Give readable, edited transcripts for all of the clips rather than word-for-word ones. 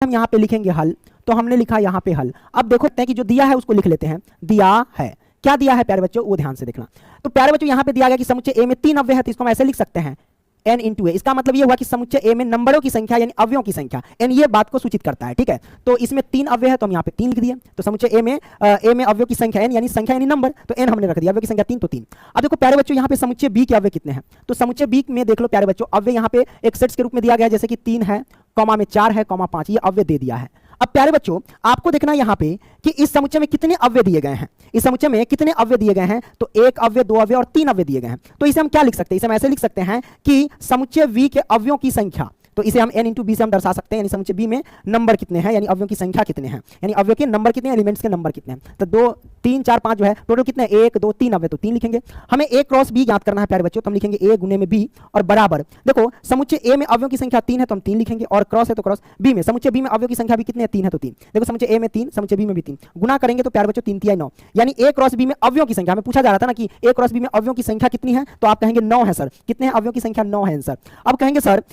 हम यहाँ पे लिखेंगे हल, तो हमने लिखा यहाँ पे हल। अब देखो कि जो दिया है उसको लिख लेते हैं। दिया है, क्या दिया है प्यारे बच्चों, वो ध्यान से देखना। तो प्यारे बच्चों यहाँ पे दिया गया कि समुच्चय ए में 3 अव्यय है, तो इसको हम ऐसे लिख सकते हैं n इंटू ए। इसका मतलब ये हुआ कि समुच्चय ए में नंबरों की संख्या यानी अवयवों की संख्या n ये बात को सूचित करता है, ठीक है। तो इसमें 3 अव्यय है तो हम यहाँ पे 3 लिख दिए। तो समुच्चय ए में अवयव की संख्या n यानी संख्या यानी नंबर, तो n हमने रख दिया, अवयव की संख्या 3 तो 3। अब देखो प्यारे बच्चों यहाँ पे समुच्चय बी के अव्यय कितने हैं, तो समुच्चय बी में देख लो प्यारे बच्चों, अव्यय यहाँ पे एक सेट्स के रूप में दिया गया है, जैसे कि 3 है, कॉमा में 4 है, कॉमा 5, ये अव्यय दे दिया है। अब प्यारे बच्चों आपको देखना यहाँ पे कि इस समुच्चय में कितने अव्यय दिए गए हैं, इस समुच्चय में कितने अव्यय दिए गए हैं, तो 1 अव्यय, 2 अव्यय और 3 अव्यय दिए गए हैं। तो इसे हम क्या लिख सकते हैं, इसे हम ऐसे लिख सकते हैं कि समुच्चय वी के अव्ययों की संख्या, तो इसे हम n इंटू बी से हम दर्शा सकते हैं, यानी समुच्चय बी में नंबर कितने हैं, यानी अवयवों की संख्या कितने हैं, यानी अवयव के नंबर कितने, एलिमेंट्स के नंबर कितने हैं। तो 2 3 4 5 जो है टोटल कितने, 1 2 3 अवयव, तो 3 लिखेंगे। हमें a क्रॉस b ज्ञात करना है प्यारे बच्चों, तो हम लिखेंगे a गुने में b और बराबर, देखो समुच्चय a में अवयवों की संख्या 3 है तो हम 3 लिखेंगे, और क्रॉस है तो क्रॉस b में, समुच्चय b में अवयव की संख्या भी कितने है, 3 है तो 3। देखो समुच्चय a में 3, समुच्चय b में भी 3, गुना करेंगे तो प्यारे बच्चों 3 3 9, यानी a क्रॉस b में अवयवों की संख्या, हमें पूछा जा रहा था ना कि a क्रॉस b में अवयवों की संख्या कितनी है, तो आप कहेंगे 9 है सर। कितने हैं अवयवों की संख्या, 9 है आंसर। अब कहेंगे सर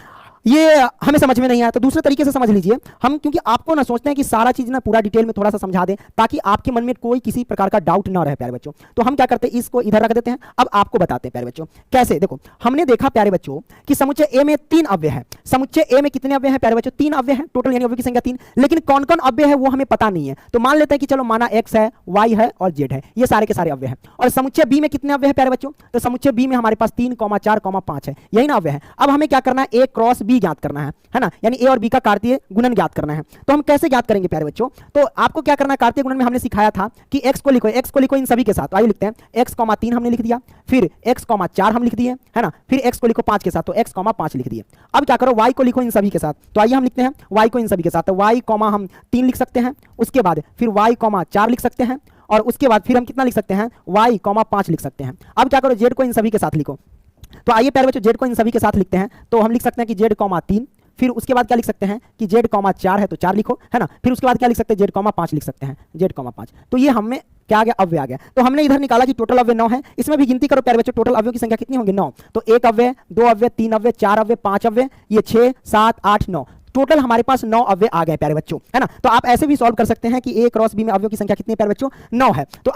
ये हमें समझ में नहीं आया, तो दूसरे तरीके से समझ लीजिए हम, क्योंकि आपको ना सोचते हैं कि सारा चीज ना पूरा डिटेल में थोड़ा सा समझा दें ताकि आपके मन में कोई किसी प्रकार का डाउट ना रहे प्यारे बच्चों। तो हम क्या करते हैं, इसको इधर रख देते हैं। अब आपको बताते हैं प्यारे बच्चों कैसे। देखो हमने देखा प्यारे बच्चों कि समुच्चय ए में 3 अव्यय है, समुच्चय ए में कितने अव्यय हैं प्यारे बच्चों, 3 अव्यय हैं टोटल, यानी अव्यय की संख्या 3, लेकिन कौन कौन अव्यय है वो हमें पता नहीं है। तो मान लेते हैं कि चलो माना x है, y है और z है, ये सारे के सारे अव्यय हैं। और समुच्चय बी में कितने अव्यय है प्यारे बच्चों, तो समुच्चय बी में हमारे पास 3 4 5 है, यही ना अव्यय है। अब हमें क्या करना है, a क्रॉस b ज्ञात करना है ना, यानी a और b का कार्तीय गुणन ज्ञात करना है। तो हम कैसे ज्ञात करेंगे प्यारे बच्चों, तो आपको क्या करना है, कार्तीय गुणन में हमने सिखाया था कि x को लिखो इन सभी के साथ। आइए लिखते हैं, x 3 हमने लिख दिया, फिर x 4 हम लिख दिए, है ना, फिर x को लिखो 5 के साथ, तो x 5 लिख दिए। अब क्या करो, y को लिखो इन सभी के साथ, तो आइए हम लिखते हैं y को इन सभी के साथ, तो y हम 3 लिख सकते हैं, उसके बाद फिर y 4 लिख सकते हैं, और उसके बाद फिर हम कितना लिख सकते हैं, y 5 लिख सकते हैं। अब क्या करो, z को इन सभी के साथ लिखो, तो आइए प्यारे बच्चों z को इन सभी के साथ लिखते हैं, तो हम लिख सकते हैं कि z 3, फिर उसके बाद क्या लिख सकते हैं कि z 4 है तो 4 लिखो, है ना, फिर उसके बाद क्या लिख सकते हैं, z 5 लिख सकते हैं, z 5। तो ये हमें क्या आ गया, अव्यय आ गया। तो हमने इधर निकाला कि टोटल अव्यय 9 है, इसमें भी गिनती करो प्यारे बच्चों, टोटल अव्ययों की संख्या कितनी होंगी, 9। तो 1 अव्यय, 2 अव्यय, 3 अव्यय, 4 अव्यय, 5 अव्यय, ये 6 7 8 9, टोटल हमारे पास 9 अव्यय आ गए प्यारे बच्चों, है ना। तो आप ऐसे भी सॉल्व कर सकते हैं कि a क्रॉस b में अव्ययों की संख्या कितनी है प्यारे बच्चों, 9 है। तो